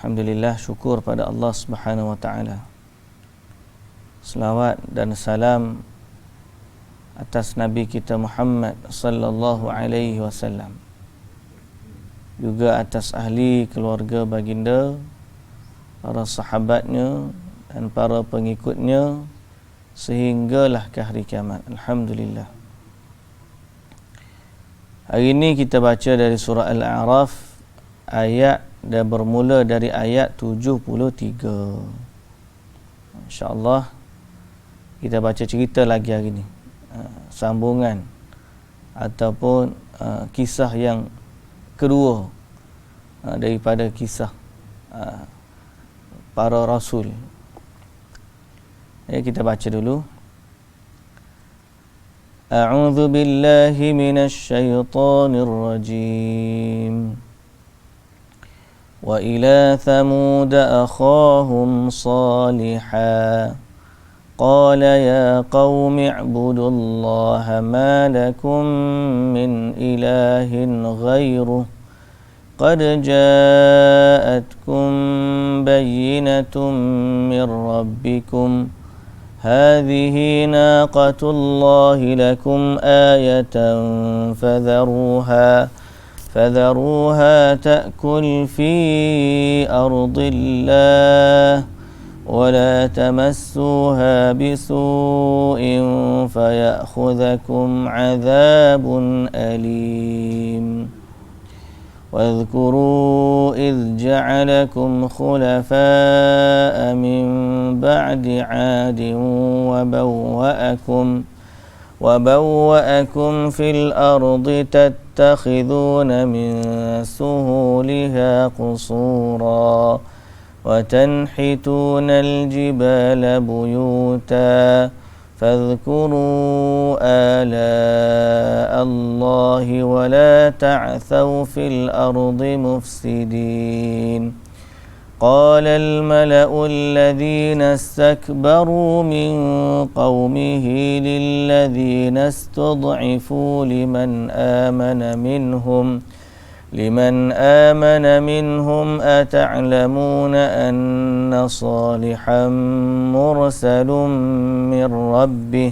Alhamdulillah, syukur pada Allah Subhanahu wa taala. Selawat dan salam atas Nabi kita Muhammad sallallahu alaihi wasallam. Juga atas ahli keluarga baginda, para sahabatnya dan para pengikutnya sehinggalah ke hari kiamat. Alhamdulillah. Hari ini kita baca dari surah Al-A'raf ayat dan bermula dari ayat 73. InsyaAllah kita baca cerita lagi hari ini, sambungan ataupun kisah yang kedua daripada kisah para rasul. Kita baca dulu. A'udzu billahi minasy syaithanir rajim. وإلى ثمود أخاهم صالحا قال يا قوم اعبدوا الله ما لكم من إله غيره قد جاءتكم بينة من ربكم هذه ناقة الله لكم آية فذروها تأكل في أرض الله ولا تمسوها بسوء فيأخذكم عذاب أليم واذكروا إذ جعلكم خلفاء من بعد عاد وبوأكم في الأرض تتخذون من سهولها قصورا وتنحتون الجبال بيوتا فاذكروا آلاء الله ولا تعثوا في الأرض مفسدين قال الملأ الذين استكبروا من قومه للذين استضعفوا لمن آمن منهم أتعلمون أن صالحا مرسل من ربه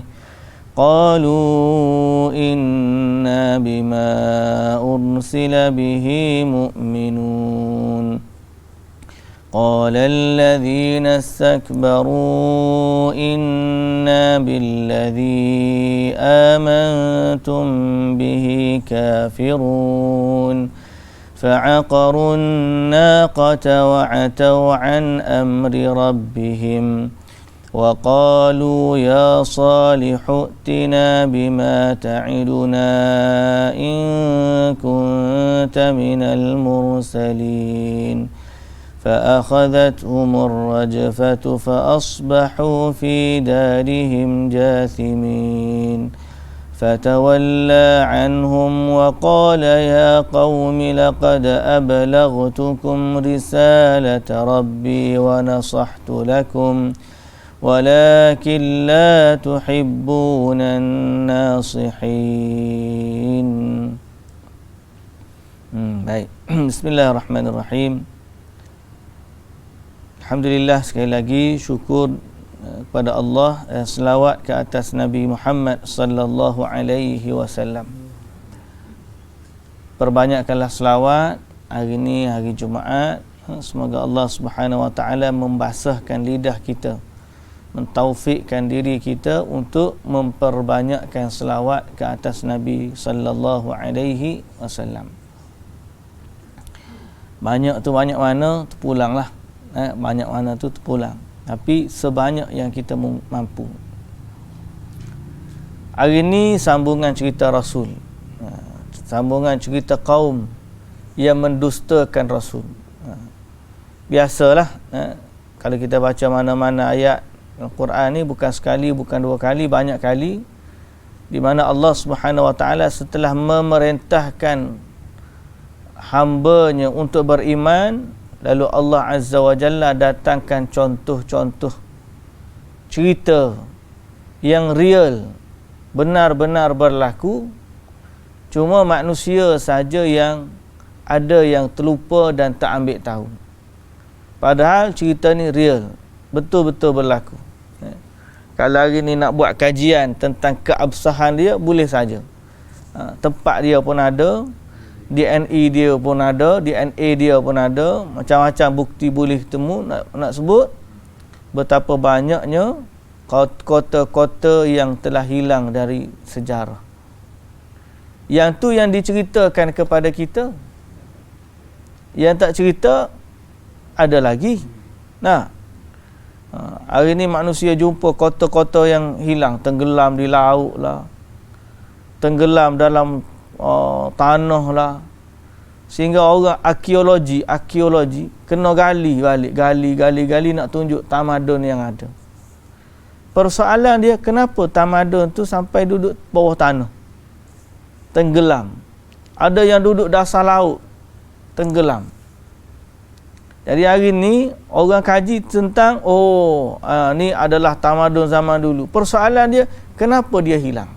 قالوا إنا بما أرسل به مؤمنون قال الذين استكبروا إنا بالذي آمنتم به كافرون فعقروا الناقة وعتوا عن أمر ربهم وقالوا يا صالح ائتنا بما تعدنا إن كنت من المرسلين فأخذتهم الرجفة فأصبحوا في دارهم جاثمين فتولى عنهم وقال يا قوم لقد أبلغتكم رسالة ربي ونصحت لكم ولكن لا تحبون الناصحين. Baik. Bismillahirrahmanirrahim. Alhamdulillah, sekali lagi syukur kepada Allah, selawat ke atas Nabi Muhammad sallallahu alaihi wasallam. Perbanyakkanlah selawat hari ini, hari Jumaat. Semoga Allah Subhanahu wa taala membasahkan lidah kita, mentaufikkan diri kita untuk memperbanyakkan selawat ke atas Nabi sallallahu alaihi wasallam. Banyak mana terpulanglah. Banyak mana tu terpulang, tapi sebanyak yang kita mampu. Hari ini sambungan cerita Rasul, sambungan cerita kaum yang mendustakan Rasul. Biasalah, kalau kita baca mana-mana ayat Al-Quran ni, bukan sekali, bukan dua kali, banyak kali, di mana Allah Subhanahu wa taala setelah memerintahkan hamba-Nya untuk beriman, lalu Allah Azza wa Jalla datangkan contoh-contoh cerita yang real, benar-benar berlaku. Cuma manusia saja yang ada yang terlupa dan tak ambil tahu. Padahal cerita ni real, betul-betul berlaku. Kalau hari ni nak buat kajian tentang keabsahan dia, boleh saja. Tempat dia pun ada, DNA dia pun ada, DNA dia pun ada, macam-macam bukti boleh temu. Nak sebut betapa banyaknya kota-kota yang telah hilang dari sejarah. Yang tu yang diceritakan kepada kita. Yang tak cerita ada lagi. Nah, hari ni manusia jumpa kota-kota yang hilang, tenggelam di laut lah, tenggelam dalam tanah lah, sehingga orang arkeologi kena gali balik, gali nak tunjuk tamadun yang ada. Persoalan dia, kenapa tamadun tu sampai duduk bawah tanah, tenggelam? Ada yang duduk dasar laut, tenggelam. Jadi hari ni orang kaji tentang ni adalah tamadun zaman dulu. Persoalan dia, kenapa dia hilang?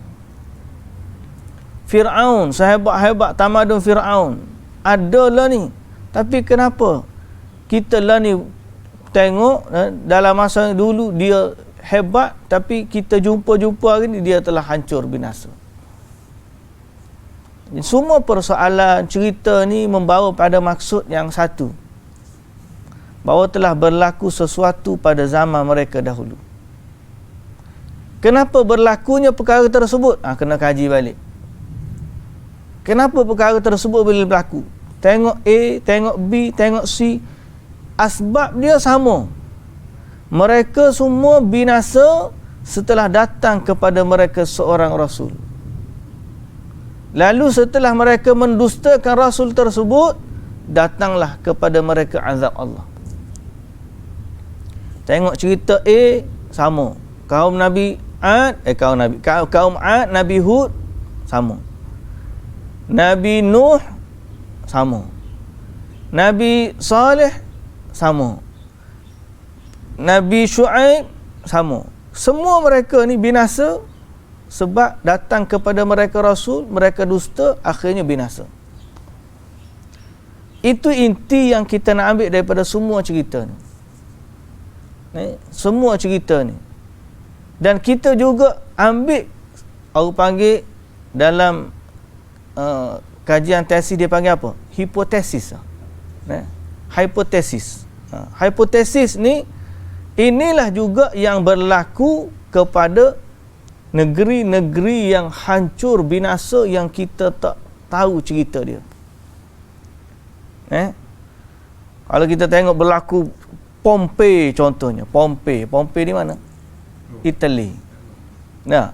Fir'aun, sehebat-hebat tamadun Fir'aun adalah ni. Tapi kenapa kita lah ni tengok dalam masa dulu dia hebat, tapi kita jumpa hari ni dia telah hancur binasa. Semua persoalan cerita ni membawa pada maksud yang satu, bahawa telah berlaku sesuatu pada zaman mereka dahulu. Kenapa berlakunya perkara tersebut? Kena kaji balik. Kenapa perkara tersebut boleh berlaku? Tengok A, tengok B, tengok C. Asbab dia sama. Mereka semua binasa setelah datang kepada mereka seorang Rasul. Lalu setelah mereka mendustakan Rasul tersebut, datanglah kepada mereka azab Allah. Tengok cerita A, sama. Kaum Ad, Nabi Hud, sama. Nabi Nuh, sama. Nabi Saleh, sama. Nabi Shu'aib, sama. Semua mereka ni binasa sebab datang kepada mereka Rasul, mereka dusta, akhirnya binasa. Itu inti yang kita nak ambil daripada semua cerita ni. Semua cerita ni. Dan kita juga ambil, orang panggil dalam kajian tesis dia panggil apa? Hipotesis. Hipotesis. Hipotesis ni, inilah juga yang berlaku kepada negeri-negeri yang hancur binasa yang kita tak tahu cerita dia. Kalau kita tengok berlaku Pompei contohnya. Pompei di mana? Itali. Nah,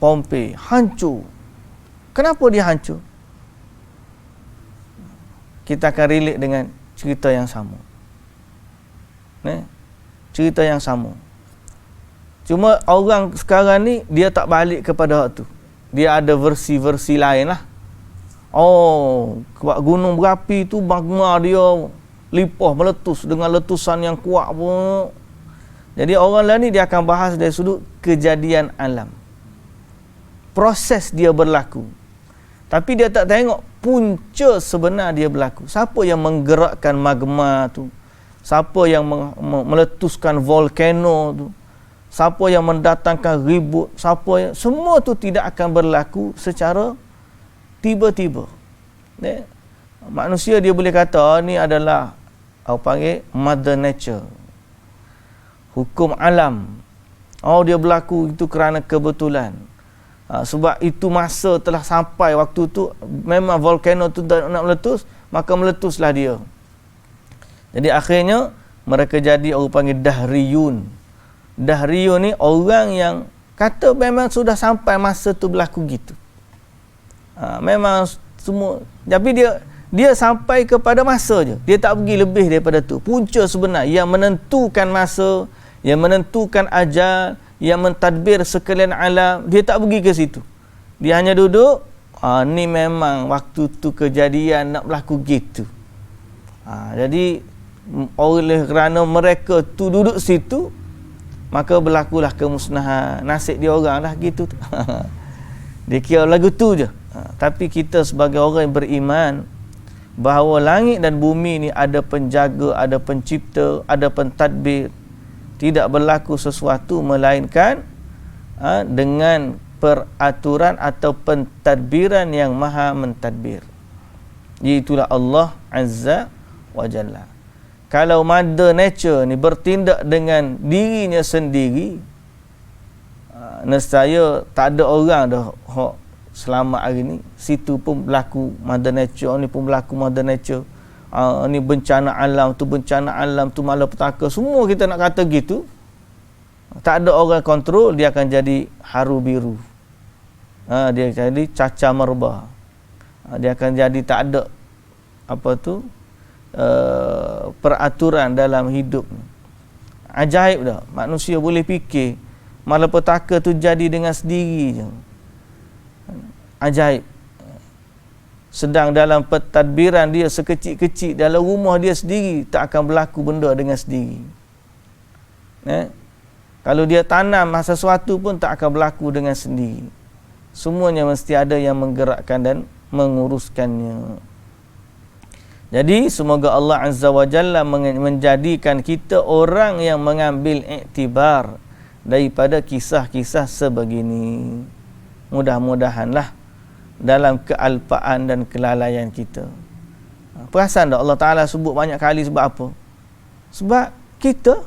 Pompei hancur. Kenapa dia hancur? Kita akan relate dengan cerita yang sama. Cerita yang sama. Cuma orang sekarang ni dia tak balik kepada hak tu. Dia ada versi-versi lain lah. Gunung berapi tu magma dia limpah meletus dengan letusan yang kuat pun. Jadi orang lain ni dia akan bahas dari sudut kejadian alam. Proses dia berlaku. Tapi dia tak tengok punca sebenar dia berlaku. Siapa yang menggerakkan magma tu? Siapa yang meletuskan volcano tu? Siapa yang mendatangkan ribut? Semua tu tidak akan berlaku secara tiba-tiba. Manusia dia boleh kata ni adalah apa panggil mother nature, hukum alam. Dia berlaku itu kerana kebetulan. Sebab itu masa telah sampai waktu tu, memang volcano tu nak meletus, maka meletuslah dia. Jadi akhirnya mereka jadi orang panggil dahriyun. Dahriyun ni orang yang kata memang sudah sampai masa tu berlaku gitu. Memang semua, tapi dia sampai kepada masa je. Dia tak pergi lebih daripada tu. Punca sebenar yang menentukan masa, yang menentukan ajal, yang mentadbir sekalian alam, dia tak pergi ke situ. Dia hanya duduk, ni memang waktu tu kejadian nak berlaku gitu. Jadi oleh kerana mereka tu duduk situ, maka berlakulah kemusnahan. Nasib dia orang lah gitu. Dia kira lagu tu je. Tapi kita sebagai orang yang beriman, bahawa langit dan bumi ni ada penjaga, ada pencipta, ada pentadbir. Tidak berlaku sesuatu melainkan dengan peraturan atau pentadbiran yang maha mentadbir. Itulah Allah Azza wa Jalla. Kalau mother nature ni bertindak dengan dirinya sendiri, nescaya tak ada orang dah selamat hari ni. Situ pun berlaku mother nature, ni pun berlaku mother nature. Ni bencana alam, tu bencana alam, tu malapetaka. Semua kita nak kata gitu. Tak ada orang kontrol, dia akan jadi haru biru. Dia jadi caca merba. Dia akan jadi tak ada peraturan dalam hidup. Ajaib dah. Manusia boleh fikir malapetaka tu jadi dengan sendiri je. Ajaib. Sedang dalam pentadbiran dia sekecil-kecil dalam rumah dia sendiri tak akan berlaku benda dengan sendiri. Kalau dia tanam sesuatu pun tak akan berlaku dengan sendiri. Semuanya mesti ada yang menggerakkan dan menguruskannya. Jadi semoga Allah Azza wa Jalla menjadikan kita orang yang mengambil iktibar daripada kisah-kisah sebegini. Mudah-mudahanlah dalam kealpaan dan kelalaian kita. Perasan tak Allah Ta'ala sebut banyak kali sebab apa? Sebab kita.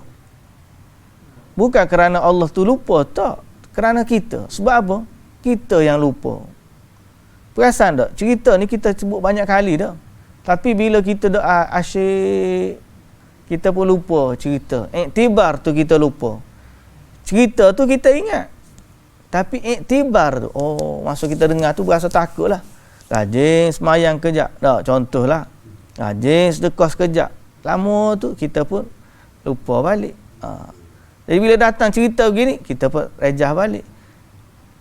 Bukan kerana Allah tu lupa, tak. Kerana kita. Sebab apa? Kita yang lupa. Perasan tak? Cerita ni kita sebut banyak kali dah. Tapi bila kita dah asyik, kita pun lupa cerita. Iktibar tu kita lupa. Cerita tu kita ingat. Tapi iktibar tu, masa kita dengar tu berasa takut lah. Rajin semayang kejap. Tak, contohlah. Rajin sedekah sekejap. Lama tu kita pun lupa balik. Jadi bila datang cerita begini, kita pun rejah balik.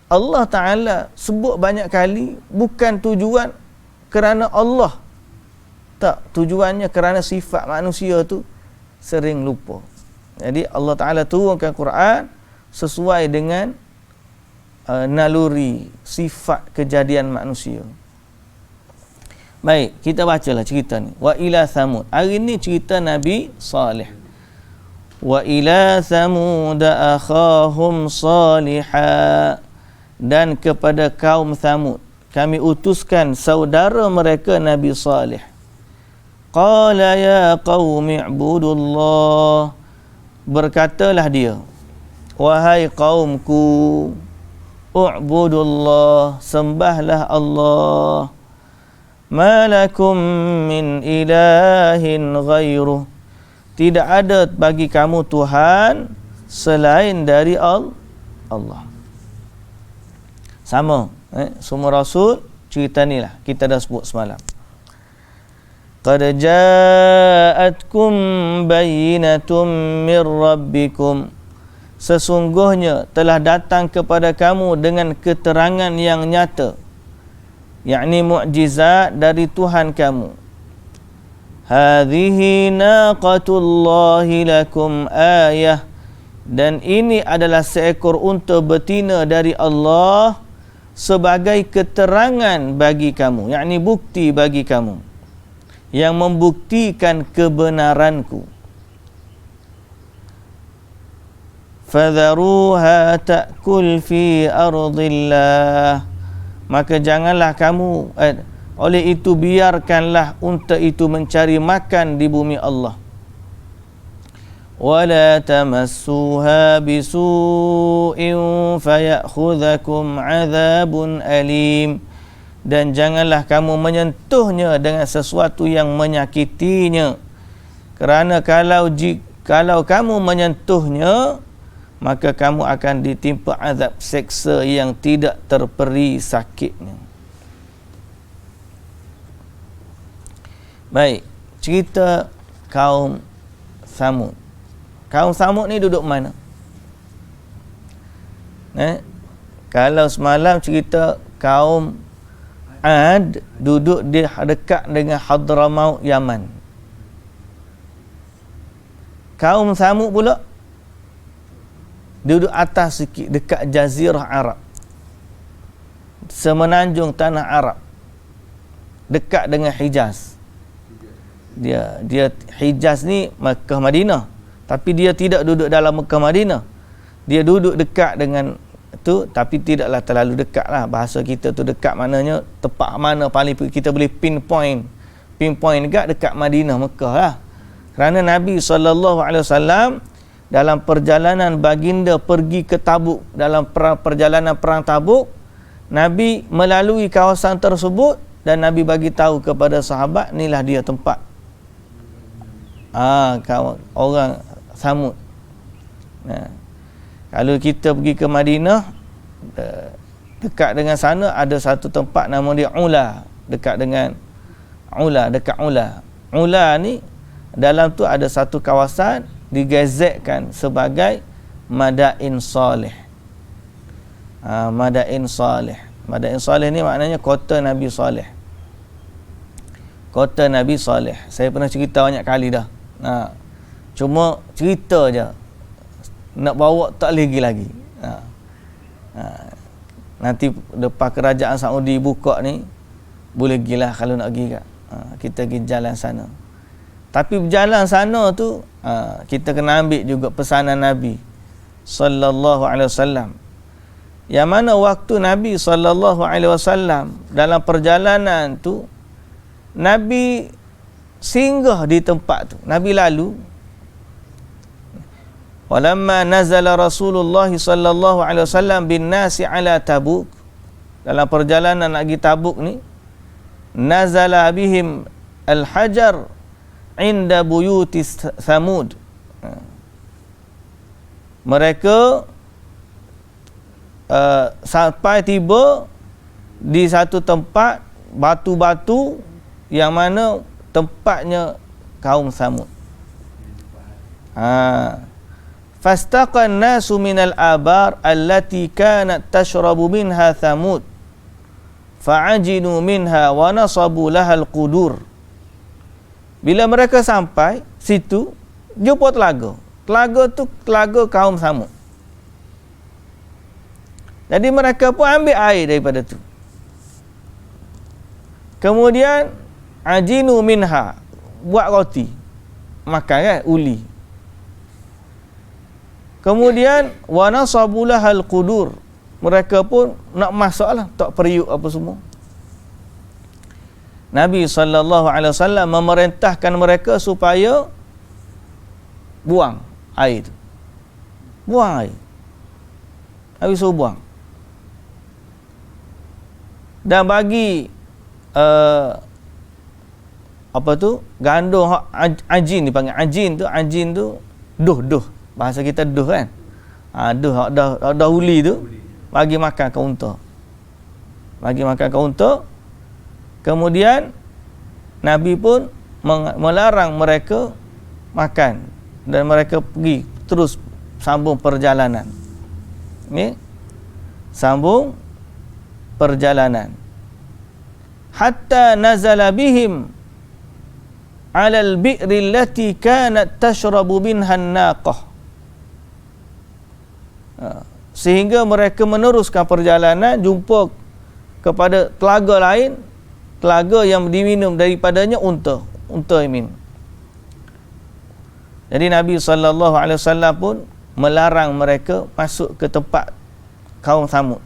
Allah Ta'ala sebut banyak kali bukan tujuan kerana Allah. Tak, tujuannya kerana sifat manusia tu sering lupa. Jadi Allah Ta'ala turunkan Quran sesuai dengan naluri sifat kejadian manusia. Baik, kita bacalah cerita ni. Wa ila Thamud. Hari ni cerita Nabi Saleh. Wa ila Thamud akhahum Salihah. Dan kepada kaum Thamud kami utuskan saudara mereka Nabi Saleh. Qala ya qaumi ibudullah. Berkatalah dia, wahai kaumku, u'budullah, sembahlah Allah. Ma lakum min ilahin ghairuh. Tidak ada bagi kamu Tuhan selain dari Allah. Sama, semua rasul cerita ni lah kita dah sebut semalam. Qad ja'atkum bayyinatum mir rabbikum. Sesungguhnya telah datang kepada kamu dengan keterangan yang nyata, yakni mukjizat dari Tuhan kamu. Hadhihi naqatullahi lakum ayah. Dan ini adalah seekor unta betina dari Allah sebagai keterangan bagi kamu, yakni bukti bagi kamu yang membuktikan kebenaranku. Fadharuha ta'kul fi ardillah. Maka janganlah kamu oleh itu biarkanlah unta itu mencari makan di bumi Allah. Wala tamassuha bisu'in fayakhudhakum 'adzabun alim. Dan janganlah kamu menyentuhnya dengan sesuatu yang menyakitinya, kerana kalau kamu menyentuhnya, maka kamu akan ditimpa azab seksa yang tidak terperi sakitnya. Baik, cerita kaum Thamud. Kaum Thamud ni duduk mana? Kalau semalam cerita kaum Ad duduk di dekat dengan Hadramaut Yaman. Kaum Thamud pula duduk atas sikit dekat Jazirah Arab, semenanjung tanah Arab, dekat dengan Hijaz. Dia Hijaz ni Mekah Madinah, tapi dia tidak duduk dalam Mekah Madinah. Dia duduk dekat dengan tu, tapi tidaklah terlalu dekat lah. Bahasa kita tu dekat maknanya tempat mana paling kita boleh pinpoint dekat Madinah, Mekah lah. Kerana Nabi SAW dalam perjalanan baginda pergi ke Tabuk, dalam perjalanan perang Tabuk, Nabi melalui kawasan tersebut dan Nabi bagi tahu kepada sahabat, inilah dia tempat orang Samud. Kalau kita pergi ke Madinah, dekat dengan sana ada satu tempat nama dia Ula, dekat Ula. Ula ni dalam tu ada satu kawasan digazetkan sebagai Madain Saleh. Madain Saleh ni maknanya kota Nabi Saleh. Kota Nabi Saleh. Saya pernah cerita banyak kali dah. Cuma cerita je. Nak bawa tak lagi. Nanti lepas kerajaan Saudi buka ni, boleh gilah kalau nak pergi kat. Kita pergi jalan sana. Tapi berjalan sana tu, kita kena ambil juga pesanan Nabi sallallahu alaihi wasallam. Yang mana waktu Nabi sallallahu alaihi wasallam dalam perjalanan tu, Nabi singgah di tempat tu. Nabi lalu. Walamma nazala Rasulullah sallallahu alaihi wasallam bin nasi ala Tabuk. Dalam perjalanan nak pergi Tabuk ni, nazala bihim al-hajar inda buyuti Thamud. Mereka sampai tiba di satu tempat batu-batu yang mana tempatnya kaum Thamud. Fastaqan nasu minal abar allati kanat tashrabu minha Thamud fa'ajinu minha wa nasabu lahal qudur. Bila mereka sampai situ, jumpa telaga. Telaga tu telaga kaum Thamud. Jadi mereka pun ambil air daripada tu. Kemudian ajinu minha, buat roti. Makan kan, uli. Kemudian wa nasabu lahal qudur. Mereka pun nak masaklah, tak periuk apa semua. Nabi SAW memerintahkan mereka supaya buang air itu. Buang air. Nabi suruh buang. Dan bagi gandum ajin dipanggil. Ajin tu duh. Bahasa kita duh kan. Dah uli tu bagi makan ke unta. Kemudian Nabi pun melarang mereka makan dan mereka pergi terus sambung perjalanan. Sambung perjalanan. Hatta nazala bihim 'ala al-bi'ri allati kanat tashrabu minha an-naqah. Sehingga mereka meneruskan perjalanan, jumpa kepada telaga lain, telaga yang diminum daripadanya unta yang minum. Jadi Nabi SAW pun melarang mereka masuk ke tempat kaum Thamud.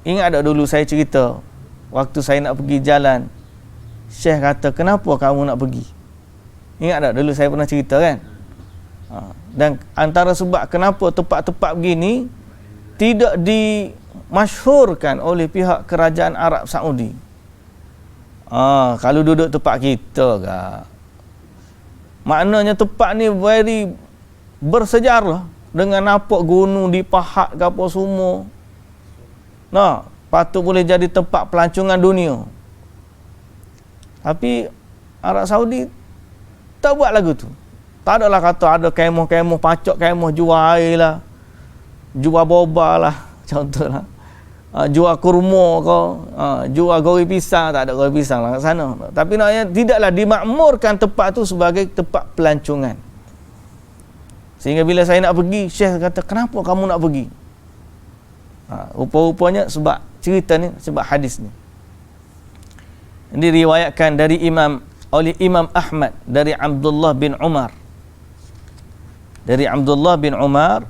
Ingat tak dulu saya cerita waktu saya nak pergi jalan, Syekh kata, kenapa kamu nak pergi? Ingat tak dulu saya pernah cerita kan? Dan antara sebab kenapa tempat-tempat begini tidak dimasyhurkan oleh pihak kerajaan Arab Saudi. Kalau duduk tempat kita kah, maknanya tempat ni very bersejarah dengan nampak gunung dipahat ke apa semua. Patut boleh jadi tempat pelancongan dunia. Tapi Arab Saudi tak buat lagu tu. Tak adalah kata ada kemah-kemah, pacak kemah jual air lah, jual boba lah, contohlah. Jual kurma ke, jual gori pisang, tak ada gori pisang lah kat sana. Tapi naknya tidaklah dimakmurkan tempat tu sebagai tempat pelancongan. Sehingga bila saya nak pergi, Syekh kata, kenapa kamu nak pergi? Rupa-rupanya sebab cerita ni, sebab hadis ni. diriwayatkan oleh Imam Ahmad dari Abdullah bin Umar. Dari Abdullah bin Umar,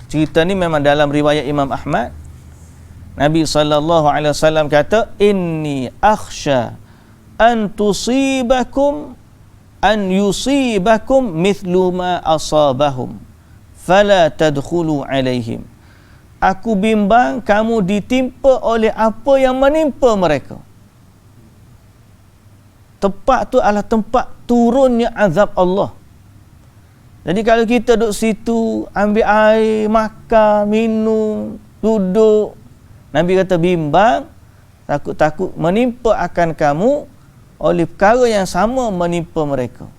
cerita ni memang dalam riwayat Imam Ahmad. Nabi SAW kata, inni akhsha an yusibakum mithlu ma asabahum fala tadkhulu alaihim. Aku bimbang kamu ditimpa oleh apa yang menimpa mereka. Tempat tu adalah tempat turunnya azab Allah. Jadi kalau kita duduk situ, ambil air, makan, minum, duduk, Nabi kata bimbang, takut-takut menimpa akan kamu oleh perkara yang sama menimpa mereka.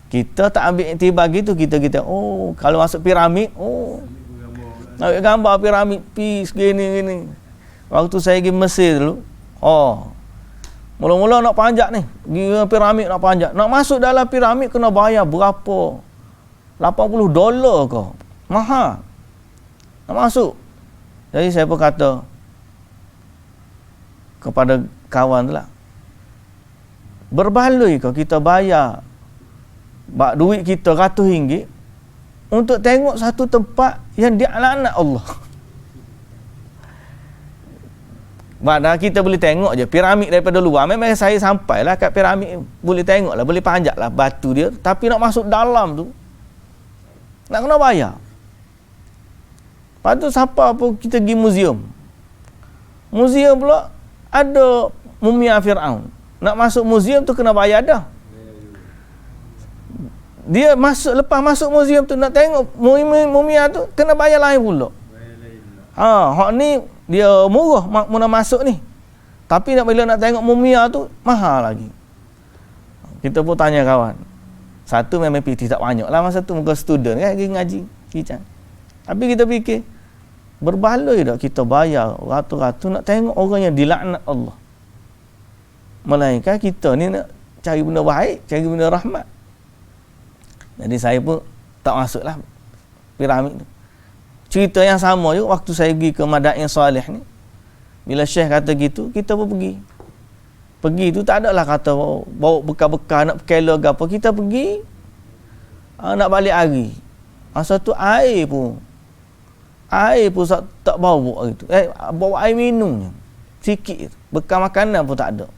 Kita tak ambil iktibar gitu, kita kalau masuk piramid, nak ambil gambar piramid, peace gini. Waktu saya pergi Mesir dulu, mula-mula nak panjat ni, pergi piramid nak panjat. Nak masuk dalam piramid kena bayar berapa? $80 ke? Mahal. Nak masuk. Jadi saya pun kata kepada kawan tu lah, berbaloi ke kita bayar duit kita RM100 untuk tengok satu tempat yang dilaknat Allah. Padahal kita boleh tengok je piramid daripada luar. Memang saya sampailah kat piramid, boleh tengok lah, boleh panjat lah batu dia. Tapi nak masuk dalam tu, nak kena bayar. Lepas tu siapa pun kita pergi muzium. Muzium pula ada mumia Fir'aun. Nak masuk muzium tu kena bayar dah. Dia lepas masuk muzium tu nak tengok mumia tu kena bayar lain pula. Hak ni dia murah mula masuk ni. Tapi bila nak tengok mumia tu mahal lagi. Kita pun tanya kawan. Satu memang PT tak banyak lah masa tu, muka student kan, pergi ngaji kicang. Tapi kita fikir berbaloi tak kita bayar ratus-ratus nak tengok orang yang dilaknat Allah. Melainkan kita ni nak cari benda baik, cari benda rahmat. Jadi saya pun tak masuklah piramid tu. Cerita yang sama juga waktu saya pergi ke Madain Salih ni. Bila Syekh kata gitu, kita pun pergi. Pergi tu tak adalah kata bawa bekal-bekal nak berkela ke apa. Kita pergi nak balik hari. Masa tu air pun tak bawa gitu. Bawa air minum je. Sikit. Bekal makanan pun tak ada.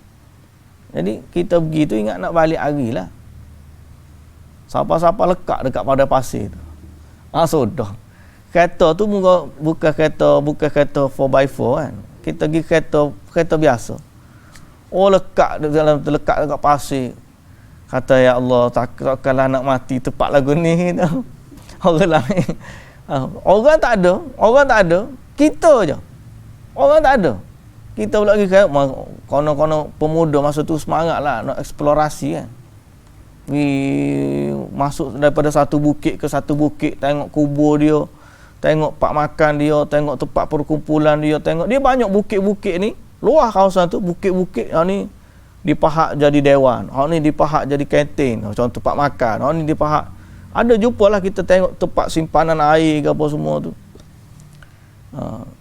Jadi kita pergi tu ingat nak balik hari lah. Siapa-siapa lekat dekat pada pasir tu. Sudah. Kereta tu bukan kereta 4x4 kan. Kita pergi kereta biasa. Lekat dekat pasir. Kata ya Allah, takkanlah nak mati tepat lagu ni. Orang lain. Orang tak ada. Kita je. Orang tak ada. Kita pula pergi kono-kono pemuda masa tu semangat lah nak eksplorasi kan. Masuk daripada satu bukit ke satu bukit, tengok kubur dia, tengok pak makan dia, tengok tempat perkumpulan dia, tengok dia banyak bukit-bukit ni, luar kawasan tu bukit-bukit. Ni dipahak jadi dewan, ni dipahak jadi kantin, macam tempat makan, ni dipahak. Ada jumpalah kita tengok tempat simpanan air ke apa semua tu.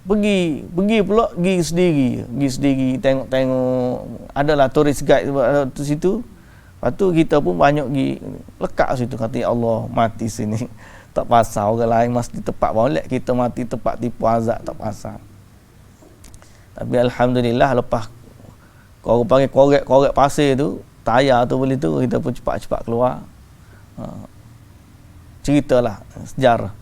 Pergi pula pergi sendiri tengok adalah tourist guide di situ. Lepas tu kita pun banyak pergi lekat situ, kata ya Allah mati sini tak pasal, orang lain mesti tempat molek, kita mati tempat tipu azab tak pasal. Tapi alhamdulillah lepas korang panggil korek pasir tu, tayar tu boleh tu, kita pun cepat-cepat keluar. Ceritalah sejarah.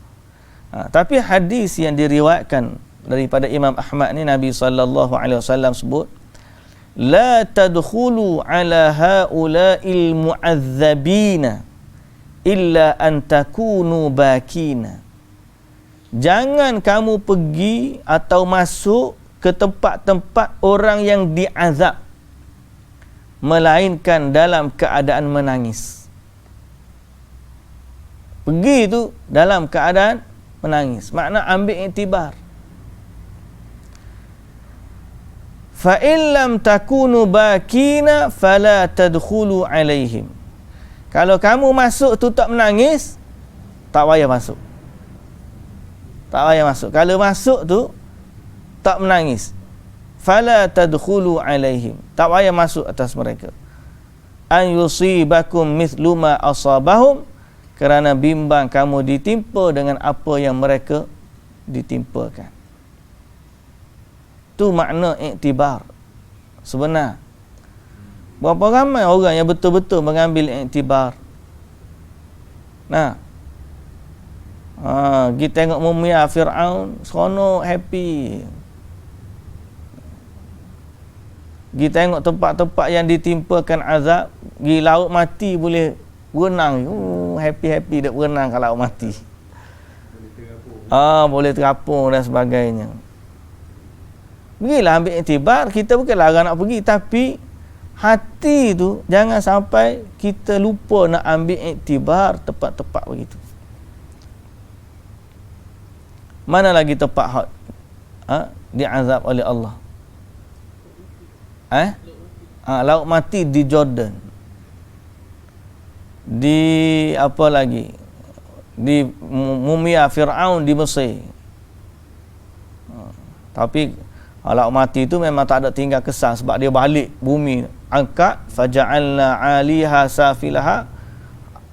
Tapi hadis yang diriwayatkan daripada Imam Ahmad ni, Nabi SAW sebut, la tadkhulu ala haula'il mu'adzabina illa an takunu bakina. Jangan kamu pergi atau masuk ke tempat-tempat orang yang diazab melainkan dalam keadaan menangis. Pergi tu dalam keadaan menangis. Makna ambil iktibar. Fa in lam takunu bakina fala tadkhulu alaihim. Kalau kamu masuk tu tak menangis, tak payah masuk. Tak payah masuk. Kalau masuk tu tak menangis, fala tadkhulu alaihim, tak payah masuk atas mereka. An yusibakum mithlu ma asabahum, kerana bimbang kamu ditimpa dengan apa yang mereka ditimpakan. Tu makna iktibar sebenar. Berapa ramai orang yang betul-betul mengambil iktibar. Nah, kita tengok mumia Fir'aun, seronok, happy. Kita tengok tempat-tempat yang ditimpakan azab, pergi laut mati boleh berenang. Happy-happy dak berenang kat laut mati. Boleh terapung dan sebagainya. Pergilah ambil iktibar. Kita bukan larang nak pergi, tapi hati tu jangan sampai kita lupa nak ambil iktibar tempat-tempat begitu. Mana lagi tempat hak diazab oleh Allah? Laut mati di Jordan. Di apa lagi? Di mumia Fir'aun di Mesir. Tapi laut mati itu memang tak ada tinggal kesan, sebab dia balik bumi, angkat faja'alna 'aliha safilaha,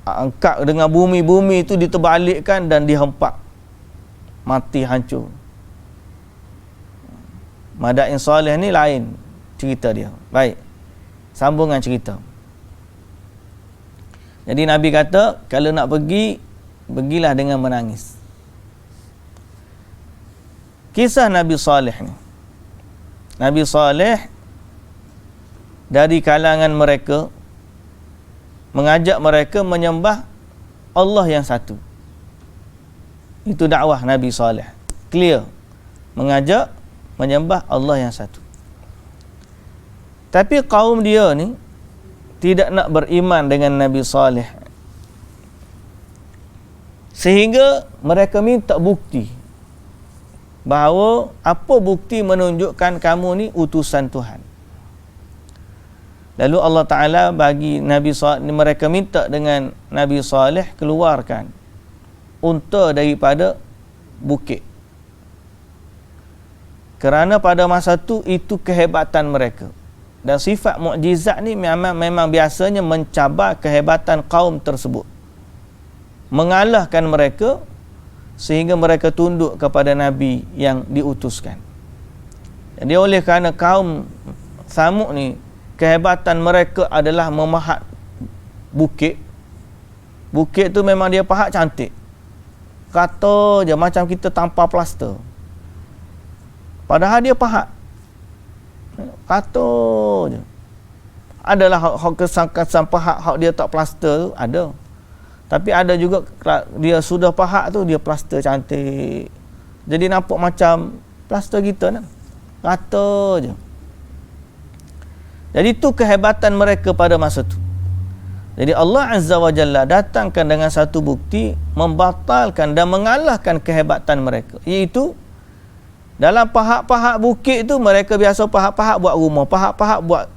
angkat dengan bumi itu diterbalikkan dan dihempak, mati hancur. Madain Saleh ni lain cerita dia. Baik, sambungan cerita. Jadi Nabi kata, kalau nak pergi, pergilah dengan menangis. Kisah Nabi Saleh ni, Nabi Saleh dari kalangan mereka mengajak mereka menyembah Allah yang satu. Itu dakwah Nabi Saleh. Clear. Mengajak menyembah Allah yang satu. Tapi kaum dia ni tidak nak beriman dengan Nabi Saleh. Sehingga mereka minta bukti. Bahawa apa bukti menunjukkan kamu ni utusan Tuhan. Lalu Allah Ta'ala bagi Nabi Saleh, mereka minta dengan Nabi Saleh keluarkan unta daripada bukit. Kerana pada masa itu kehebatan mereka. Dan sifat mukjizat ni memang biasanya mencabar kehebatan kaum tersebut. Mengalahkan mereka sehingga mereka tunduk kepada Nabi yang diutuskan. Jadi oleh kerana kaum Samud ni, kehebatan mereka adalah memahat bukit. Bukit tu memang dia pahat cantik. Kata je macam kita tanpa plaster. Padahal dia pahat. Kata je. Adalah hak kesan pahat, hak dia tak plaster tu, ada. Tapi ada juga dia sudah pahat tu, dia plaster cantik. Jadi nampak macam plaster kita kan. Kata je. Jadi itu kehebatan mereka pada masa tu. Jadi Allah Azza wa Jalla datangkan dengan satu bukti membatalkan dan mengalahkan kehebatan mereka. Iaitu dalam pahat-pahat bukit tu mereka biasa pahat-pahat buat rumah, pahat-pahat buat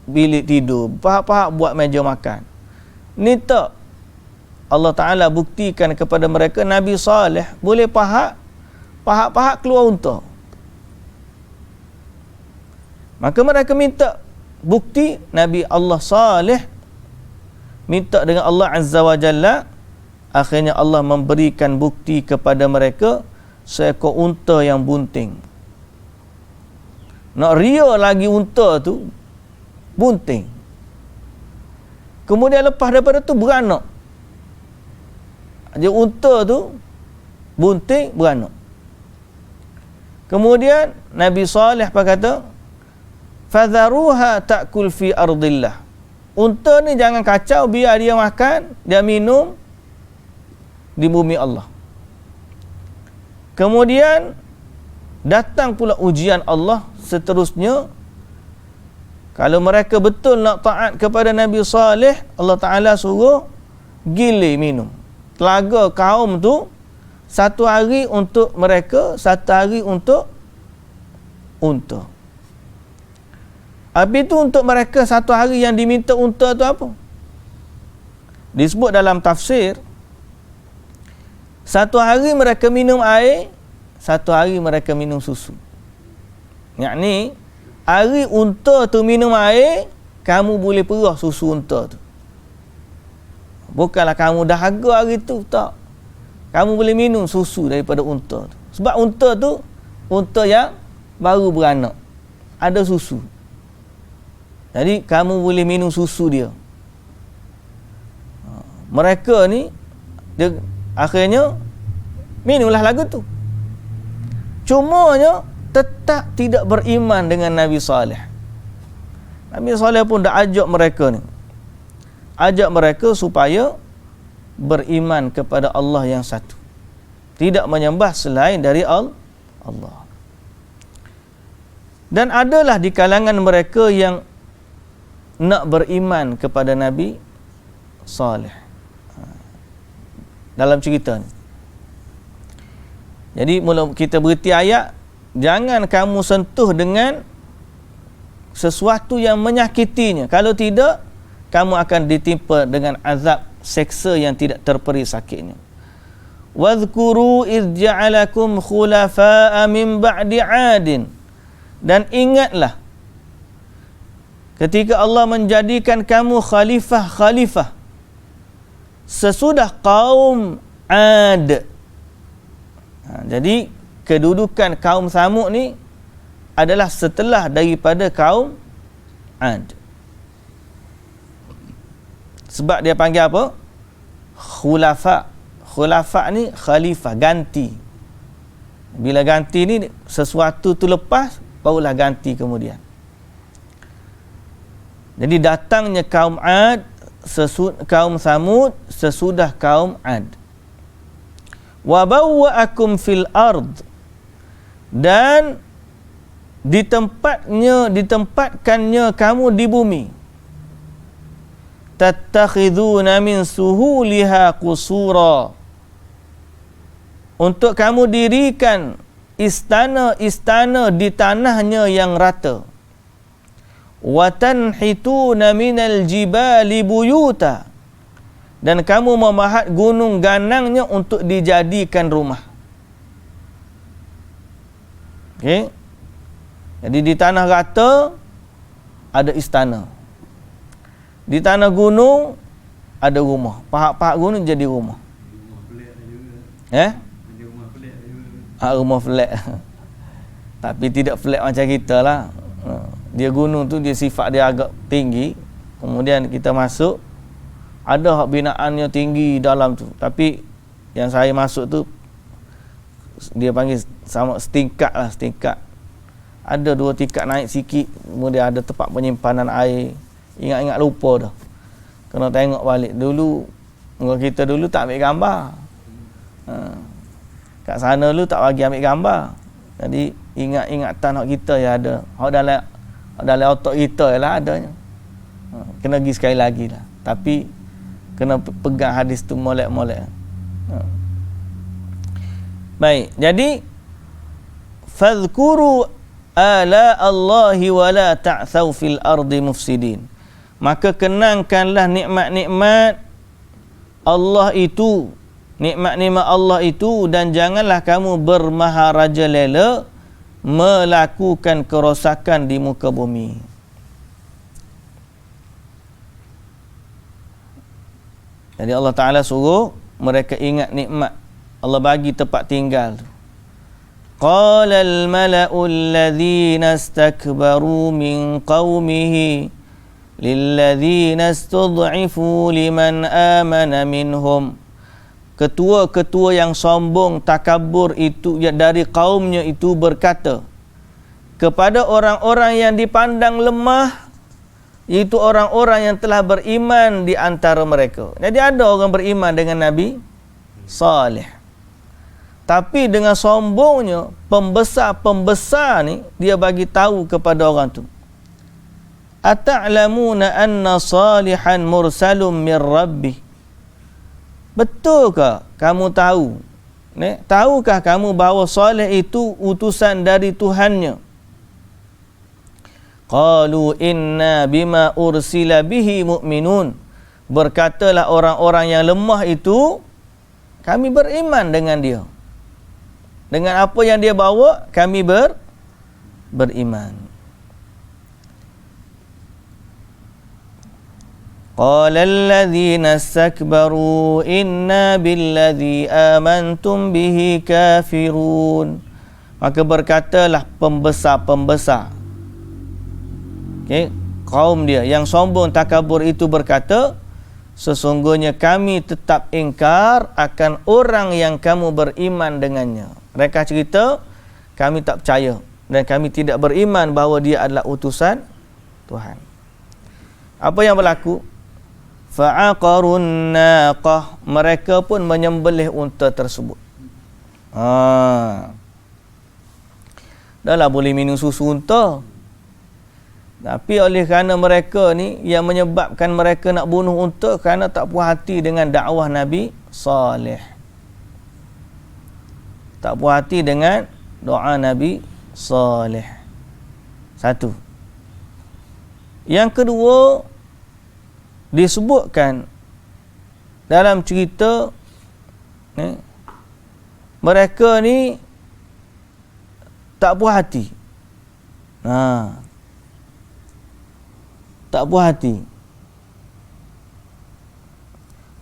bilik tidur, pahat-pahat buat meja makan. Ni tak. Allah Ta'ala buktikan kepada mereka Nabi Saleh boleh pahat-pahat keluar unta. Maka mereka minta bukti. Nabi Allah Saleh minta dengan Allah Azza wa Jalla. Akhirnya Allah memberikan bukti kepada mereka seekor unta yang bunting. Nak ria lagi unta tu bunting. Kemudian lepas daripada tu beranak. Jadi unta tu bunting beranak. Kemudian Nabi Saleh kata, fadharuha ta'kul fi ardillah. Unta ni jangan kacau, biar dia makan, dia minum di bumi Allah. Kemudian datang pula ujian Allah seterusnya. Kalau mereka betul nak taat kepada Nabi Saleh, Allah Ta'ala suruh gilir minum. Telaga kaum tu satu hari untuk mereka, satu hari untuk unta. Habis tu untuk mereka satu hari yang diminta unta tu apa? Disebut dalam tafsir, satu hari mereka minum air, satu hari mereka minum susu. Yakni hari unta tu minum air, kamu boleh perah susu unta tu. Bukanlah kamu dahaga hari tu, tak. Kamu boleh minum susu daripada unta tu. Sebab unta tu unta yang baru beranak, ada susu. Jadi kamu boleh minum susu dia. Mereka ni dia akhirnya minumlah lagu tu. Cumanya tetap tidak beriman dengan Nabi Saleh. Nabi Saleh pun dah ajak mereka ni. Ajak mereka supaya beriman kepada Allah yang satu. Tidak menyembah selain dari Allah. Dan adalah di kalangan mereka yang nak beriman kepada Nabi Saleh. Dalam cerita ni. Jadi mula kita berhenti ayat, jangan kamu sentuh dengan sesuatu yang menyakitinya. Kalau tidak, kamu akan ditimpa dengan azab seksa yang tidak terperi sakitnya. Wadhkuru idh ja'alakum khulafa'a min ba'di 'adin. Dan ingatlah ketika Allah menjadikan kamu khalifah sesudah kaum Ad. Jadi kedudukan kaum Samud ni adalah setelah daripada kaum Ad. Sebab dia panggil apa? Khulafa. Khulafa ni khalifah, ganti. Bila ganti ni sesuatu tu lepas, barulah ganti kemudian. Jadi datangnya kaum Ad, kaum Samud sesudah kaum Ad. Wa bawwa'akum fil ard. Dan ditempatkannya kamu di bumi. Tattakhiduna min suhuliha qusura. Untuk kamu dirikan istana-istana di tanahnya yang rata. Wa tanhituna minal jibali buyuta. Dan kamu memahat gunung ganangnya untuk dijadikan rumah. Okey. Jadi di tanah rata ada istana. Di tanah gunung ada rumah. Pahak-pahak gunung jadi rumah. Rumah flat. Tapi tidak flat macam kita lah. Dia gunung tu dia sifat dia agak tinggi. Kemudian kita masuk, ada hak binaannya tinggi dalam tu. Tapi yang saya masuk tu dia panggil sama setingkat lah, setingkat. Ada 2 tingkat naik sikit, kemudian ada tempat penyimpanan air. Ingat-ingat lupa dah. Kena tengok balik. Dulu kita dulu tak ambil gambar. Kat sana dulu tak bagi ambil gambar. Jadi ingat-ingatan hak kita yang ada. Hak dalam otak kita lah adanya. Kena pergi sekali lagi lah. Tapi kena pegang hadis tu molek-molek. Baik, jadi fadhkuru ala Allahi wa la ta'thaw fil ardi mufsidin. Maka kenangkanlah nikmat-nikmat Allah itu, nikmat-nikmat Allah itu, dan janganlah kamu bermaharaja lela melakukan kerosakan di muka bumi. Jadi Allah Ta'ala suruh mereka ingat nikmat Allah bagi tempat tinggal. Qala al-mala'u alladhina istakbaru min qawmihi lilladhina istud'ifu liman amana minhum. Ketua-ketua yang sombong, takabur itu dari kaumnya itu berkata kepada orang-orang yang dipandang lemah, iaitu orang-orang yang telah beriman di antara mereka. Jadi ada orang beriman dengan Nabi Saleh. Tapi dengan sombongnya, pembesar-pembesar ni, dia bagi tahu kepada orang tu. Ata'lamuna anna salihan mursalun min rabbih. Betulkah kamu tahu? Tahukah kamu bahawa Saleh itu utusan dari Tuhannya? Qalu inna bima ursila bihi mu'minun. Berkatalah orang-orang yang lemah itu, kami beriman dengan dia. Dengan apa yang dia bawa, kami beriman. Qala alladhina istakbaru inna billadhi amantum bihi kafirun. Maka berkatalah pembesar-pembesar, kaum dia yang sombong takabur itu berkata, sesungguhnya kami tetap ingkar akan orang yang kamu beriman dengannya. Mereka cerita, kami tak percaya dan kami tidak beriman bahawa dia adalah utusan Tuhan. Apa yang berlaku? Fa'aqarun naqah, mereka pun menyembelih unta tersebut. Dah lah boleh minum susu unta. Tapi oleh kerana mereka ni yang menyebabkan mereka nak bunuh unta kerana tak puas hati dengan dakwah Nabi Saleh. Tak puas hati dengan doa Nabi Saleh. Satu. Yang kedua, disebutkan dalam cerita mereka ni tak puas hati. Tak puas hati.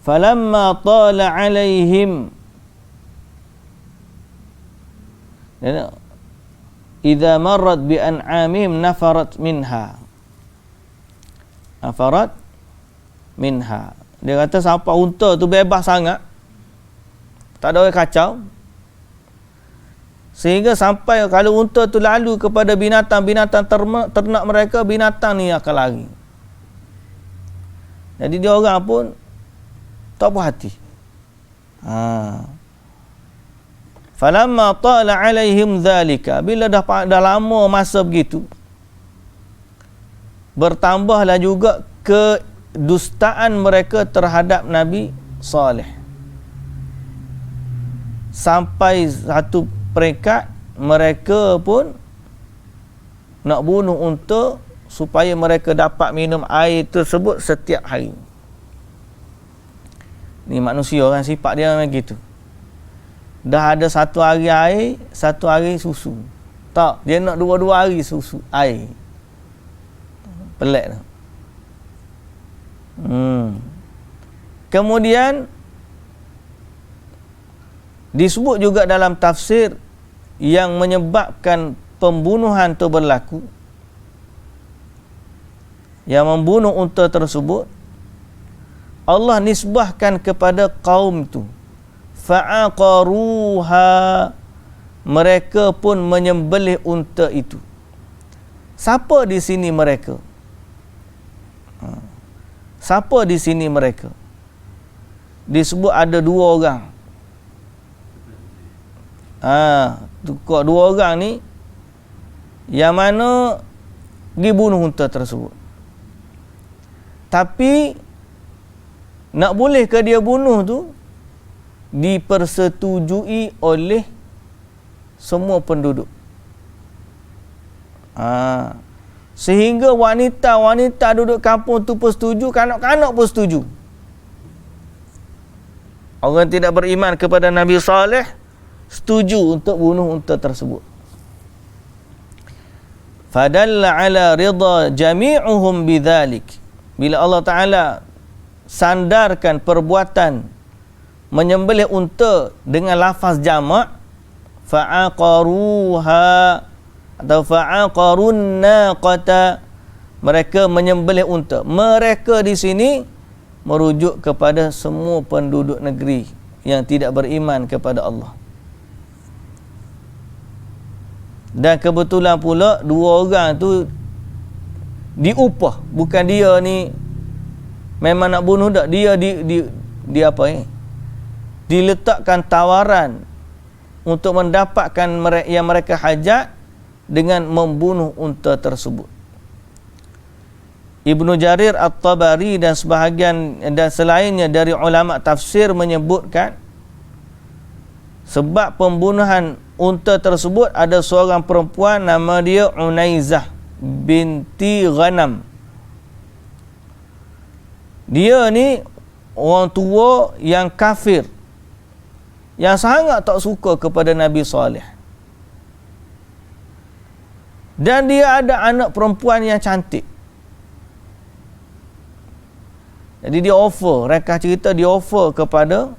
Falamma tala alaihim idza marrat bi an'amim nafarat minha. Dia kata sampai unta tu bebas sangat, tak ada orang kacau, sehingga sampai kalau unta tu lalu kepada binatang-binatang ternak mereka, binatang ni akan lari. Jadi dia orang pun tak puas hati. Falamma tala alaihim dhalika, bila dah lama masa begitu, bertambahlah juga kedustaan mereka terhadap Nabi Saleh. Sampai satu peringkat mereka pun nak bunuh unta supaya mereka dapat minum air tersebut setiap hari. Ni manusia kan, sifat dia memang gitu. Dah ada satu hari air, satu hari susu. Tak, dia nak dua-dua hari susu air. Pelik tu. Kemudian disebut juga dalam tafsir yang menyebabkan pembunuhan itu berlaku, yang membunuh unta tersebut, Allah nisbahkan kepada kaum itu. Fa'aqaruha, mereka pun menyembelih unta itu. Siapa di sini mereka? Siapa di sini mereka? Disebut ada dua orang. Dua orang ni yang mana pergi bunuh unta tersebut. Tapi nak boleh ke dia bunuh tu dipersetujui oleh semua penduduk. Sehingga wanita-wanita duduk kampung tu pun setuju, kanak-kanak pun setuju. Orang tidak beriman kepada Nabi Saleh setuju untuk bunuh unta tersebut. Fadalla ala ridha jami'uhum bidzalik. Bila Allah Ta'ala sandarkan perbuatan menyembelih unta dengan lafaz jamak, fa'aqaruha atau fa'aqarun naqata, mereka menyembelih unta. Mereka di sini merujuk kepada semua penduduk negeri yang tidak beriman kepada Allah. Dan kebetulan pula dua orang tu diupah, bukan dia ni memang nak bunuh tak, dia diletakkan tawaran untuk mendapatkan yang mereka hajat dengan membunuh unta tersebut. Ibnu Jarir At-Tabari dan sebahagian dan selainnya dari ulama tafsir menyebutkan sebab pembunuhan unta tersebut ada seorang perempuan nama dia Unaizah binti Ghanam. Dia ni orang tua yang kafir, yang sangat tak suka kepada Nabi Saleh. Dan dia ada anak perempuan yang cantik. Jadi dia offer, rekah cerita dia offer kepada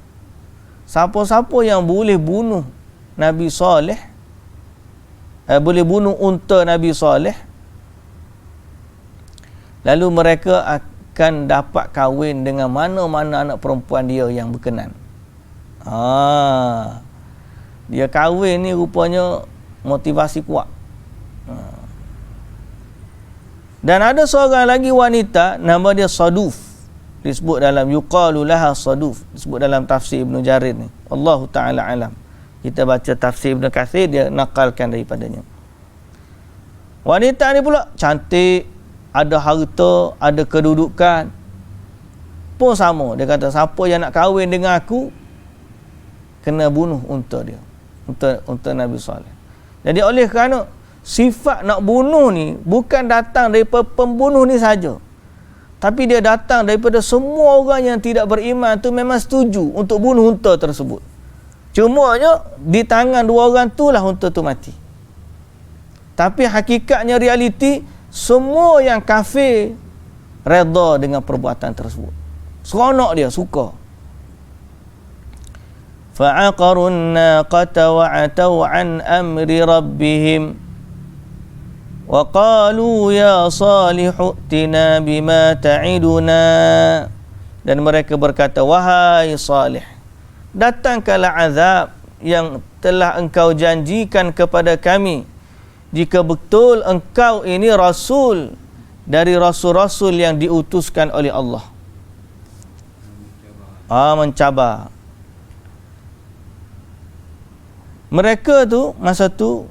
siapa-siapa yang boleh bunuh Nabi Saleh, boleh bunuh unta Nabi Saleh, lalu mereka akan dapat kahwin dengan mana-mana anak perempuan dia yang berkenan. Dia kahwin ni rupanya motivasi kuat. Dan ada seorang lagi wanita, nama dia Saduf, disebut dalam yuqalu laha Saduf, disebut dalam tafsir Ibn Jarir ni. Allahu ta'ala alam. Kita baca tafsir Ibn Kathir, dia nakalkan daripadanya. Wanita ni pula cantik, ada harta, ada kedudukan, pun sama. Dia kata siapa yang nak kahwin dengan aku kena bunuh unta dia, unta Nabi Saleh. Jadi oleh kerana sifat nak bunuh ni bukan datang daripada pembunuh ni saja, tapi dia datang daripada semua orang yang tidak beriman tu memang setuju untuk bunuh unta tersebut. Cumanya di tangan dua orang tu lah unta tu mati. Tapi hakikatnya realiti semua yang kafir redha dengan perbuatan tersebut. Seronok dia, suka. Fa'aqarun naqata wa'atau an amri rabbihim wa qalu ya salihu tina bima ta'iduna. Dan mereka berkata, wahai Salih, datangkanlah azab yang telah engkau janjikan kepada kami jika betul engkau ini rasul dari rasul-rasul yang diutuskan oleh Allah. Mencabar. Mereka tu masa tu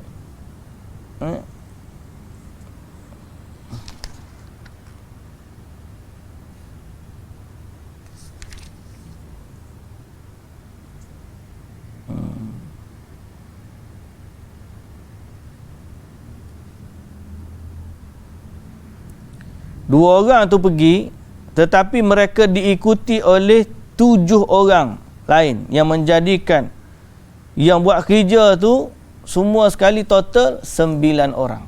dua orang tu pergi, tetapi mereka diikuti oleh 7 orang lain yang menjadikan yang buat kerja tu semua sekali total 9 orang.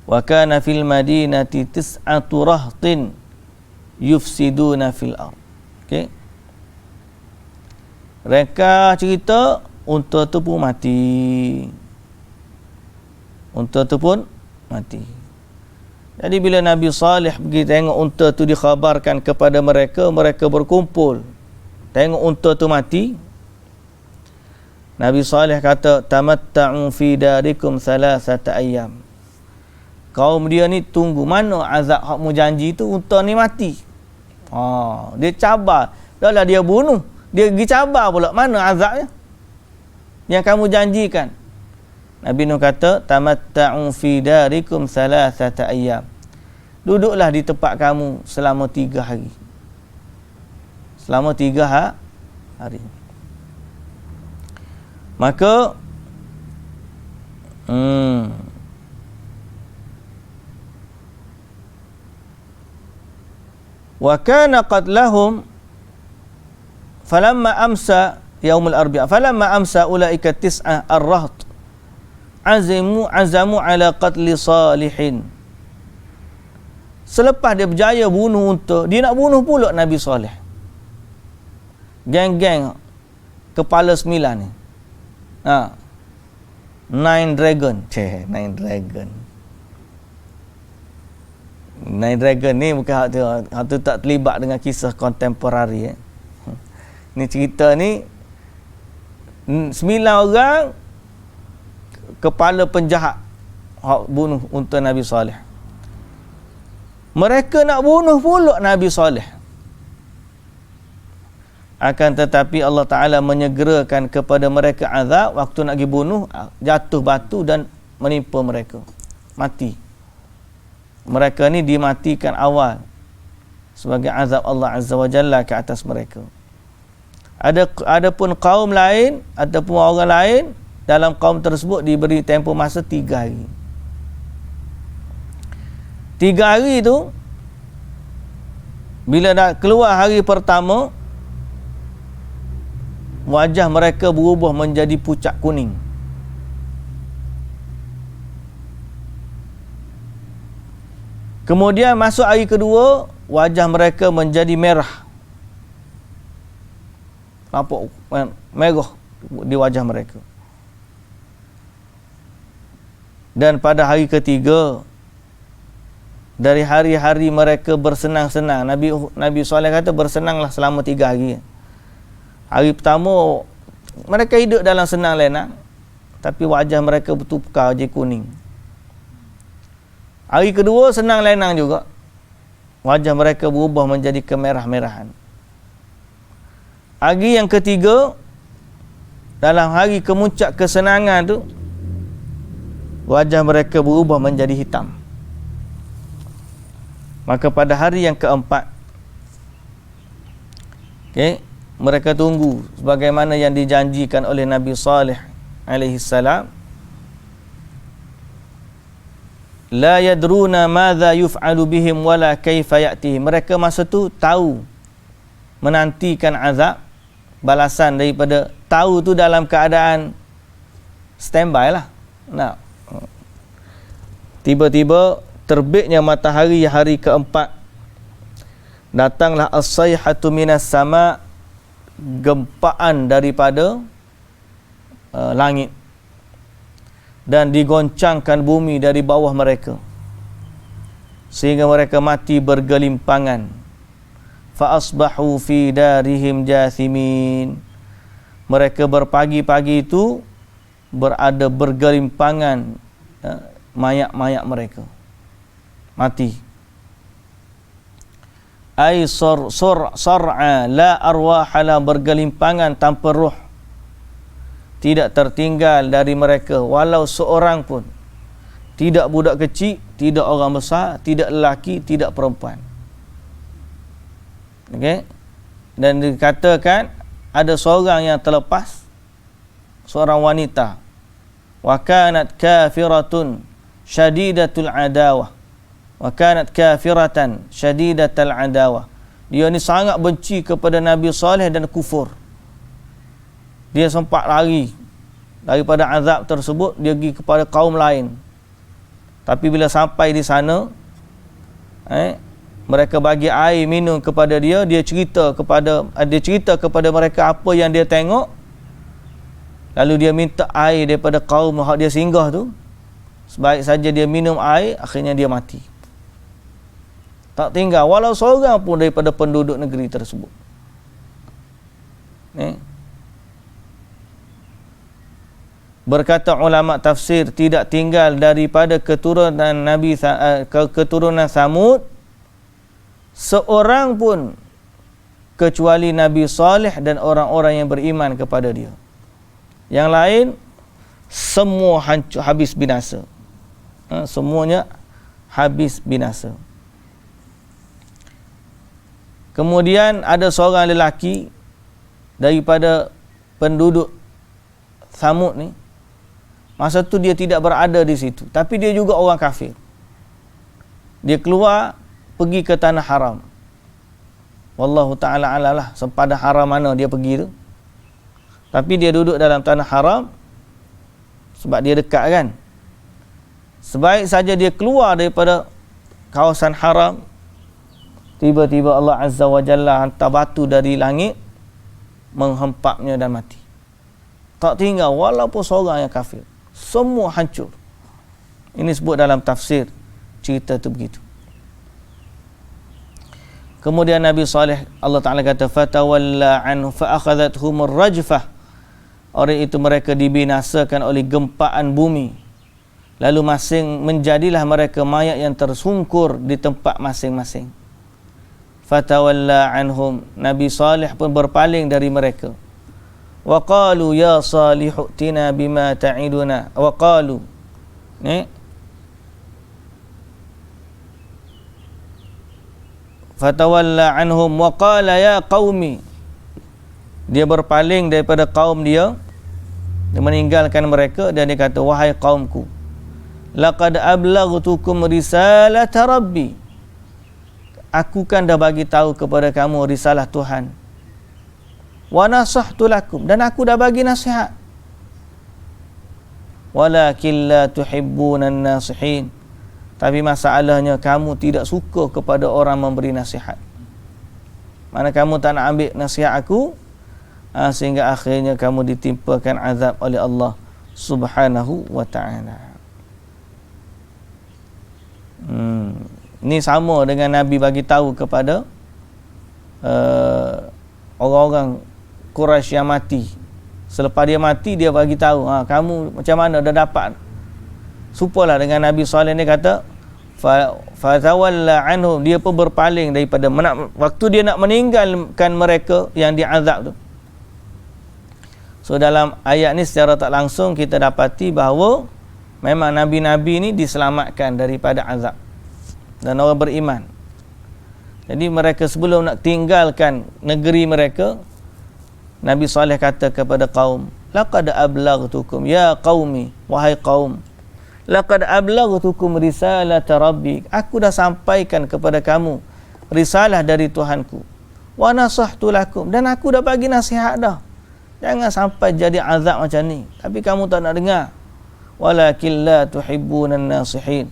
Wa kana fil madinati tis'atu rahtin yufsiduna fil ard. Okey. Mereka cerita unta tu pun mati. Unta tu pun mati. Jadi bila Nabi Saleh pergi tengok unta tu dikhabarkan kepada mereka, mereka berkumpul. Tengok unta tu mati. Nabi Saleh kata, tamatta'u fi darikum thalathata ayyam. Kaum dia ni tunggu mana azab hak mu janji tu, unta ni mati. Dia cabar. Dah lah dia bunuh, dia pergi cabar pula mana azabnya yang kamu janjikan. Nabi Nuh kata, tamatta'u fi darikum thalathata ayyam. Duduklah di tempat kamu selama 3 hari. Selama 3 hari. Maka wa kana qatlahum falamma amsa yaumul arbi'a falamma amsa ulaika tis'ah ar-raht azamu ala qatli Salihin. Selepas dia berjaya bunuh unta, dia nak bunuh pula Nabi Saleh. Geng-geng kepala 9 ni. Nine Dragon. Nine Dragon ni bukan hak tu tak terlibat dengan kisah kontemporari. Ni cerita ni 9 orang kepala penjahat hak bunuh unta Nabi Saleh. Mereka nak bunuh pula Nabi Saleh. Akan tetapi Allah Ta'ala menyegerakan kepada mereka azab waktu nak pergi bunuh, jatuh batu dan menimpa mereka. Mati. Mereka ni dimatikan awal sebagai azab Allah Azza wa Jalla ke atas mereka. Ada pun kaum lain ataupun orang lain dalam kaum tersebut diberi tempoh masa 3 hari. 3 hari tu bila dah keluar hari pertama, wajah mereka berubah menjadi pucat kuning. Kemudian masuk hari kedua, wajah mereka menjadi merah. Nampak merah di wajah mereka. Dan pada hari ketiga, dari hari-hari mereka bersenang-senang. Nabi Saleh kata bersenanglah selama 3 hari. Hari pertama mereka hidup dalam senang lenang, tapi wajah mereka bertukar je kuning. Hari kedua senang lenang juga, wajah mereka berubah menjadi kemerah-merahan. Hari yang ketiga, dalam hari kemuncak kesenangan tu, wajah mereka berubah menjadi hitam. Maka pada hari yang keempat, mereka tunggu sebagaimana yang dijanjikan oleh Nabi Saleh alaihi salam. La yadruna madza yuf'alu bihim wala kaifa ya'tihim. Mereka masa tu tahu, menantikan azab, balasan daripada, tahu tu dalam keadaan standby lah. Nah, tiba-tiba terbitnya matahari hari keempat, datanglah as-sayhatu minas sama, gempaan daripada langit, dan digoncangkan bumi dari bawah mereka sehingga mereka mati bergelimpangan. Fa asbahu fi darihim jathimin. Mereka berpagi-pagi itu berada bergelimpangan, mayat-mayat mereka mati. Ai sar'a la arwahala, bergelimpangan tanpa roh, tidak tertinggal dari mereka walau seorang pun, tidak budak kecil, tidak orang besar, tidak lelaki, tidak perempuan. Okey, dan dikatakan ada seorang yang terlepas, seorang wanita, wa kanat kafiratun syadidatul adawah, wa kanat kafiratan syadidatul adawah. Dia ni sangat benci kepada Nabi Saleh dan kufur. Dia sempat lari daripada azab tersebut, dia pergi kepada kaum lain. Tapi bila sampai di sana, mereka bagi air minum kepada dia, dia cerita kepada mereka apa yang dia tengok. Lalu dia minta air daripada kaum yang dia singgah tu. Sebaik saja dia minum air, akhirnya dia mati. Tak tinggal walau seorang pun daripada penduduk negeri tersebut. Berkata ulama tafsir, tidak tinggal daripada keturunan keturunan Samud seorang pun kecuali Nabi Saleh dan orang-orang yang beriman kepada dia. Yang lain semua hancur, habis binasa. Semuanya habis binasa. Kemudian ada seorang lelaki daripada penduduk Samud ni. Masa tu dia tidak berada di situ, tapi dia juga orang kafir. Dia keluar pergi ke tanah haram. Wallahu ta'ala alalah sepada haram mana dia pergi tu. Tapi dia duduk dalam tanah haram sebab dia dekat kan. Sebaik saja dia keluar daripada kawasan haram, tiba-tiba Allah Azza wa Jalla hantar batu dari langit menghempapnya dan mati. Tak tinggal walaupun seorang yang kafir. Semua hancur. Ini sebut dalam tafsir, cerita tu begitu. Kemudian Nabi Saleh, Allah Ta'ala kata, fatawalla anhu fa'akhadathumur rajfah. Orang itu mereka dibinasakan oleh gempaan bumi. Lalu menjadilah mereka mayat yang tersungkur di tempat masing-masing. Fatawalla anhum. Nabi Saleh pun berpaling dari mereka. Wa qalu ya Salihu tina bima ta'iduna. Wa qalu. Fatawalla anhum wa qala ya qaumi. Dia berpaling daripada kaum dia. Dia meninggalkan mereka dan dia kata, wahai kaumku, laqad ablaghtukum risalata rabbi. Aku kan dah bagi tahu kepada kamu risalah Tuhan. Wa nasahtu lakum, dan aku dah bagi nasihat. Walakin la tuhibbunan nasihin, Tapi masalahnya kamu tidak suka kepada orang memberi nasihat. Mana kamu tak nak ambil nasihat aku, sehingga akhirnya kamu ditimpakan azab oleh Allah Subhanahu wa ta'ala. Ini sama dengan Nabi bagi tahu kepada orang-orang Quraisy yang mati. Selepas dia mati, dia bagi tahu, kamu macam mana dah dapat. Supalah dengan Nabi SAW ni kata, fatawalla anhum, dia pun berpaling daripada waktu dia nak meninggalkan mereka yang diazab tu. So dalam ayat ni secara tak langsung kita dapati bahawa memang nabi-nabi ni diselamatkan daripada azab dan orang beriman. Jadi mereka sebelum nak tinggalkan negeri mereka, Nabi Saleh kata kepada kaum, laqad ablaghtukum ya qaumi, wahai kaum, laqad ablaghtukum risalata rabbi, aku dah sampaikan kepada kamu risalah dari Tuhanku, wa nasahtu lakum, dan aku dah bagi nasihat dah. Jangan sampai jadi azab macam ni, tapi kamu tak nak dengar. Walakin la tuhibbunan nasihin,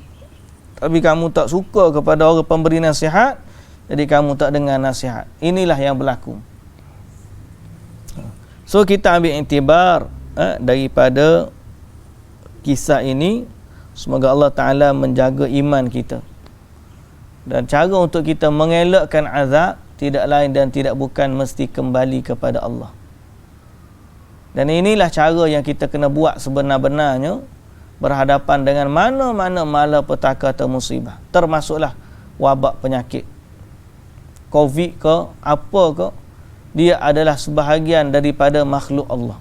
tapi kamu tak suka kepada orang pemberi nasihat, jadi kamu tak dengar nasihat. Inilah yang berlaku. So kita ambil iktibar daripada kisah ini. Semoga Allah Ta'ala menjaga iman kita. Dan cara untuk kita mengelakkan azab tidak lain dan tidak bukan mesti kembali kepada Allah. Dan inilah cara yang kita kena buat sebenar-benarnya berhadapan dengan mana-mana malapetaka atau musibah. Termasuklah wabak penyakit. Covid ke, apa ke, dia adalah sebahagian daripada makhluk Allah.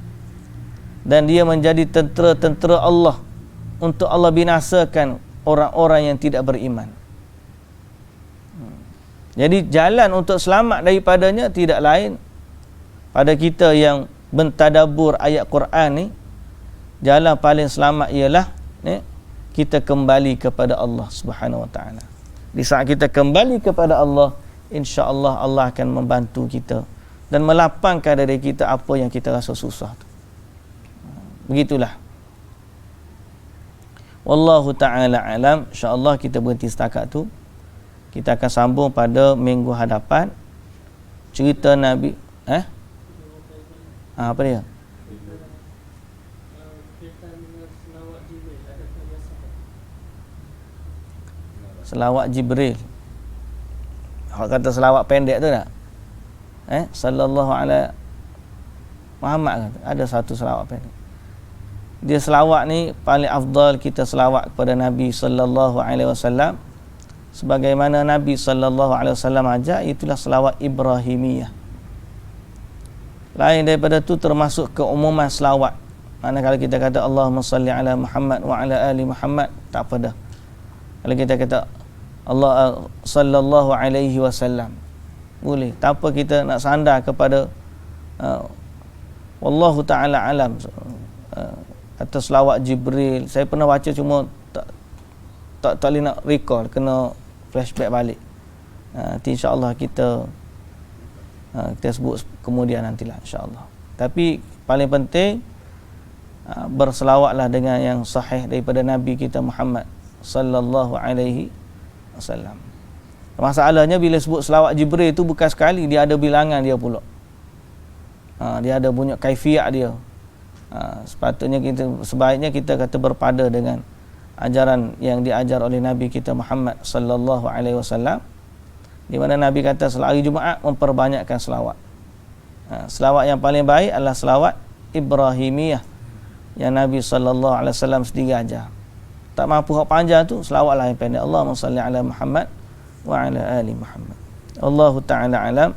Dan dia menjadi tentera-tentera Allah untuk Allah binasakan orang-orang yang tidak beriman. Jadi jalan untuk selamat daripadanya tidak lain pada kita yang mentadabbur ayat Quran ni, jalan paling selamat ialah kita kembali kepada Allah Subhanahu wa taala. Di saat kita kembali kepada Allah, insya-Allah Allah akan membantu kita dan melapangkan dari kita apa yang kita rasa susah tu. Begitulah. Wallahu ta'ala alam. InsyaAllah kita berhenti setakat tu. Kita akan sambung pada minggu hadapan cerita Nabi apa dia? Selawat Jibril. Hak kata selawat pendek tu tak? Sallallahu alaihi Muhammad kata. Ada satu selawat pendek. Dia selawat ni paling afdal kita selawat kepada Nabi sallallahu alaihi wasallam sebagaimana Nabi sallallahu alaihi wasallam ajar, itulah selawat Ibrahimiyah. Lain daripada tu termasuk keumuman selawat. Mana kalau kita kata Allahumma salli ala Muhammad wa ala ali Muhammad, tak apa dah. Kalau kita kata Allah sallallahu alaihi wasallam, boleh. Tanpa kita nak sandar kepada wallahu ta'ala alam atau selawat Jibril. Saya pernah baca cuma tak boleh nak recall, kena flashback balik. Nanti insya-Allah kita sebut kemudian nantilah insya-Allah. Tapi paling penting berselawatlah dengan yang sahih daripada Nabi kita Muhammad sallallahu alaihi wasallam. Masalahnya bila sebut selawat Jibril itu bukan sekali, dia ada bilangan dia pula. Dia ada punya kaifiat dia. Sepatutnya sebaiknya kita kata berpada dengan ajaran yang diajar oleh Nabi kita Muhammad sallallahu alaihi wasallam, di mana Nabi kata selari Jumaat memperbanyakkan selawat. Selawat yang paling baik adalah selawat Ibrahimiyah yang Nabi sallallahu alaihi wasallam sendiri ajar. Tak mampu hak panjang tu, selawatlah yang pendek. Allahumma salli ala Muhammad wa ala ali Muhammad. Allahu ta'ala alam.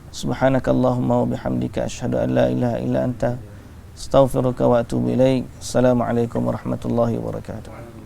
Subhanakallahumma wa bihamdika asyhadu an la ilaha illa anta astaghfiruka wa atubu ilaik. Assalamualaikum warahmatullahi wabarakatuh.